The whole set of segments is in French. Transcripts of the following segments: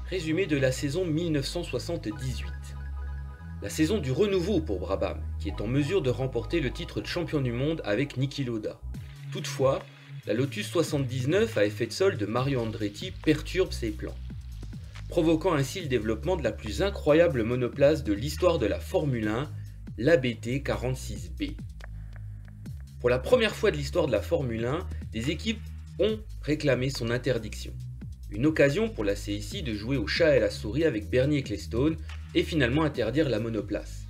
Résumé de la saison 1978. La saison du renouveau pour Brabham, qui est en mesure de remporter le titre de champion du monde avec Niki Lauda. Toutefois, la Lotus 79 à effet de sol de Mario Andretti perturbe ses plans, provoquant ainsi le développement de la plus incroyable monoplace de l'histoire de la Formule 1, l'ABT 46B. Pour la première fois de l'histoire de la Formule 1, des équipes ont réclamé son interdiction. Une occasion pour la CSI de jouer au chat et à la souris avec Bernie Ecclestone et finalement interdire la monoplace.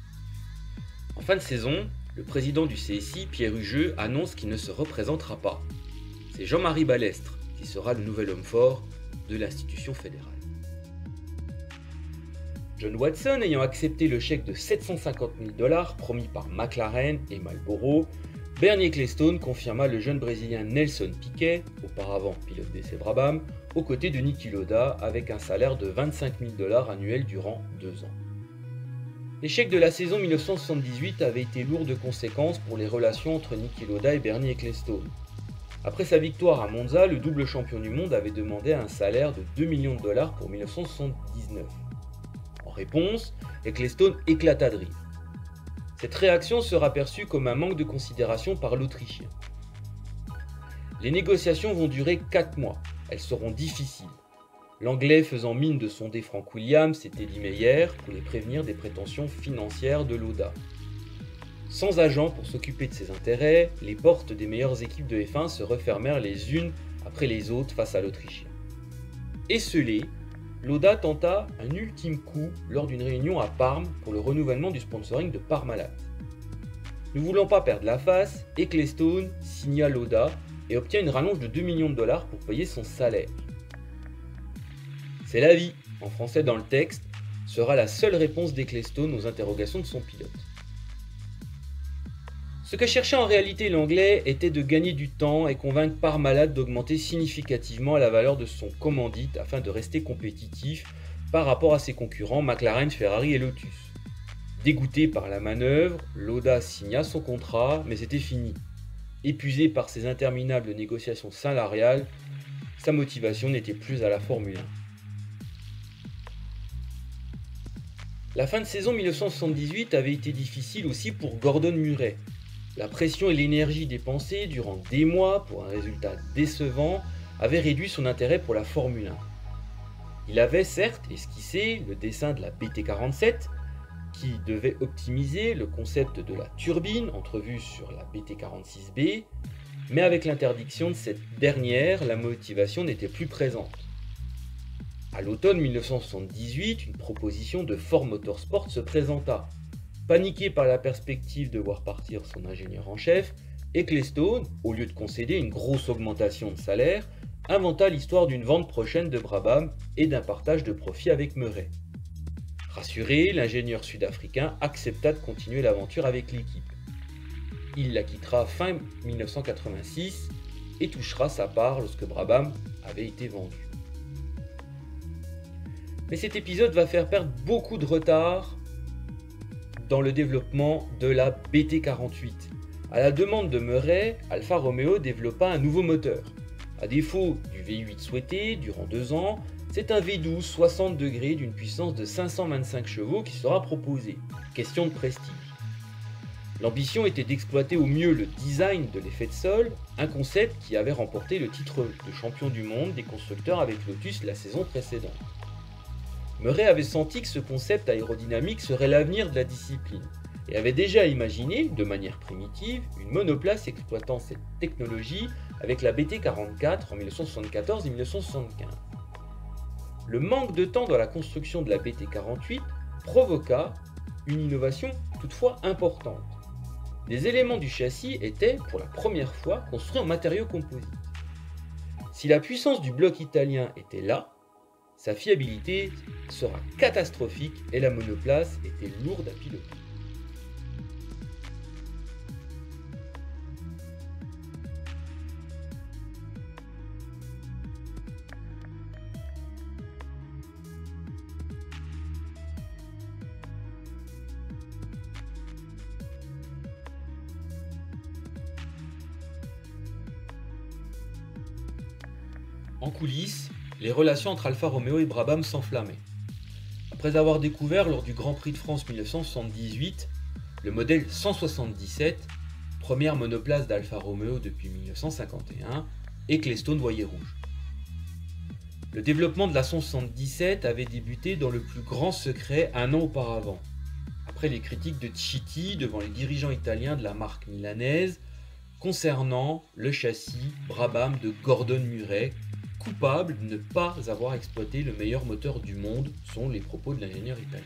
En fin de saison, le président du CSI, Pierre Hugeux, annonce qu'il ne se représentera pas. C'est Jean-Marie Balestre qui sera le nouvel homme fort de l'institution fédérale. John Watson ayant accepté le chèque de 750 000 $ promis par McLaren et Marlboro, Bernie Ecclestone confirma le jeune Brésilien Nelson Piquet, auparavant pilote d'essai Brabham, aux côtés de Niki Lauda avec un salaire de 25 000 $ annuels durant 2 ans. L'échec de la saison 1978 avait été lourd de conséquences pour les relations entre Niki Lauda et Bernie Ecclestone. Après sa victoire à Monza, le double champion du monde avait demandé un salaire de 2 millions de $ pour 1979. En réponse, Ecclestone éclata de rire. Cette réaction sera perçue comme un manque de considération par l'Autrichien. Les négociations vont durer 4 mois. Elles seront difficiles. L'Anglais faisant mine de sonder Frank Williams et Teddy Meyer pour les prévenir des prétentions financières de Lauda. Sans agent pour s'occuper de ses intérêts, les portes des meilleures équipes de F1 se refermèrent les unes après les autres face à l'Autrichien. Esselé, Lauda tenta un ultime coup lors d'une réunion à Parme pour le renouvellement du sponsoring de Parmalat. Ne voulant pas perdre la face, Ecclestone signa Lauda et obtient une rallonge de 2 millions de $ pour payer son salaire. C'est la vie, en français dans le texte, sera la seule réponse d'Ecclestone aux interrogations de son pilote. Ce que cherchait en réalité l'Anglais était de gagner du temps et convaincre Parmalat d'augmenter significativement la valeur de son commandite afin de rester compétitif par rapport à ses concurrents McLaren, Ferrari et Lotus. Dégoûté par la manœuvre, Lauda signa son contrat, mais c'était fini. Épuisé par ses interminables négociations salariales, sa motivation n'était plus à la Formule 1. La fin de saison 1978 avait été difficile aussi pour Gordon Murray. La pression et l'énergie dépensées durant des mois pour un résultat décevant avaient réduit son intérêt pour la Formule 1. Il avait certes esquissé le dessin de la BT47 qui devait optimiser le concept de la turbine entrevue sur la BT46B, mais avec l'interdiction de cette dernière, la motivation n'était plus présente. À l'automne 1978, une proposition de Ford Motorsport se présenta. Paniqué par la perspective de voir partir son ingénieur en chef, Ecclestone, au lieu de concéder une grosse augmentation de salaire, inventa l'histoire d'une vente prochaine de Brabham et d'un partage de profit avec Murray. Rassuré, l'ingénieur sud-africain accepta de continuer l'aventure avec l'équipe. Il la quittera fin 1986 et touchera sa part lorsque Brabham avait été vendu. Mais cet épisode va faire perdre beaucoup de retard dans le développement de la BT48. À la demande de Murray, Alfa Romeo développa un nouveau moteur. À défaut du V8 souhaité durant 2 ans, c'est un V12 60 degrés d'une puissance de 525 chevaux qui sera proposé. Question de prestige. L'ambition était d'exploiter au mieux le design de l'effet de sol, un concept qui avait remporté le titre de champion du monde des constructeurs avec Lotus la saison précédente. Murray avait senti que ce concept aérodynamique serait l'avenir de la discipline et avait déjà imaginé, de manière primitive, une monoplace exploitant cette technologie avec la BT44 en 1974 et 1975. Le manque de temps dans la construction de la BT48 provoqua une innovation toutefois importante. Les éléments du châssis étaient, pour la première fois, construits en matériaux composites. Si la puissance du bloc italien était là, sa fiabilité sera catastrophique et la monoplace était lourde à piloter. En coulisses, les relations entre Alfa Romeo et Brabham s'enflammaient. Après avoir découvert lors du Grand Prix de France 1978 le modèle 177, première monoplace d'Alfa Romeo depuis 1951, Ecclestone voyait rouge. Le développement de la 177 avait débuté dans le plus grand secret un an auparavant, après les critiques de Chiti devant les dirigeants italiens de la marque milanaise concernant le châssis Brabham de Gordon Murray, coupable de ne pas avoir exploité le meilleur moteur du monde, sont les propos de l'ingénieur italien.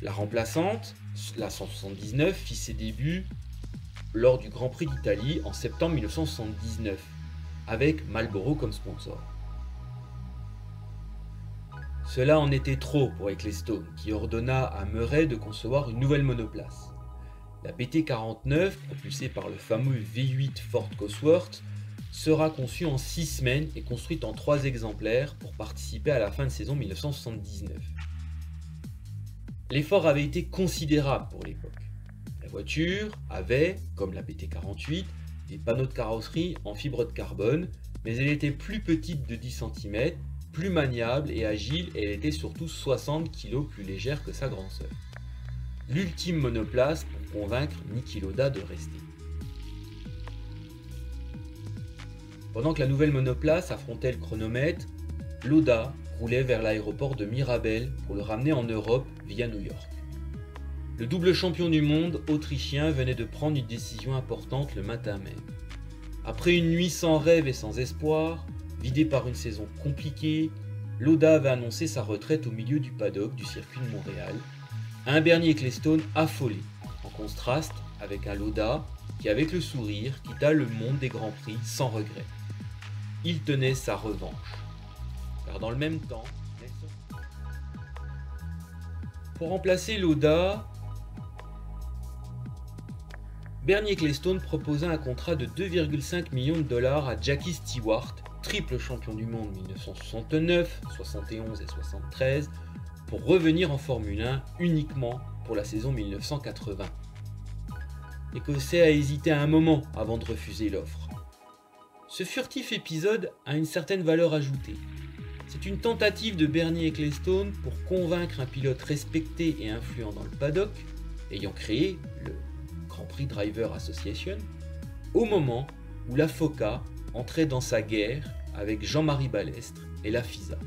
La remplaçante, la 179, fit ses débuts lors du Grand Prix d'Italie en septembre 1979, avec Marlboro comme sponsor. Cela en était trop pour Ecclestone, qui ordonna à Murray de concevoir une nouvelle monoplace. La BT49, propulsée par le fameux V8 Ford Cosworth, sera conçue en 6 semaines et construite en 3 exemplaires pour participer à la fin de saison 1979. L'effort avait été considérable pour l'époque. La voiture avait, comme la BT48, des panneaux de carrosserie en fibre de carbone, mais elle était plus petite de 10 cm, plus maniable et agile, et elle était surtout 60 kg plus légère que sa grande sœur. L'ultime monoplace pour convaincre Niki Lauda de rester. Pendant que la nouvelle monoplace affrontait le chronomètre, Lauda roulait vers l'aéroport de Mirabel pour le ramener en Europe via New York. Le double champion du monde autrichien venait de prendre une décision importante le matin même. Après une nuit sans rêve et sans espoir, vidée par une saison compliquée, Lauda avait annoncé sa retraite au milieu du paddock du circuit de Montréal, un Bernie Ecclestone affolé, en contraste avec un Lauda qui, avec le sourire, quitta le monde des Grands Prix sans regret. Il tenait sa revanche. Car dans le même temps, pour remplacer Lauda, Bernie Ecclestone proposa un contrat de 2,5 millions de dollars à Jackie Stewart, triple champion du monde 1969, 71 et 73, pour revenir en Formule 1 uniquement pour la saison 1980. L'Écossais a hésité un moment avant de refuser l'offre. Ce furtif épisode a une certaine valeur ajoutée. C'est une tentative de Bernie Ecclestone pour convaincre un pilote respecté et influent dans le paddock, ayant créé le Grand Prix Driver Association, au moment où la FOCA entrait dans sa guerre avec Jean-Marie Balestre et la FISA.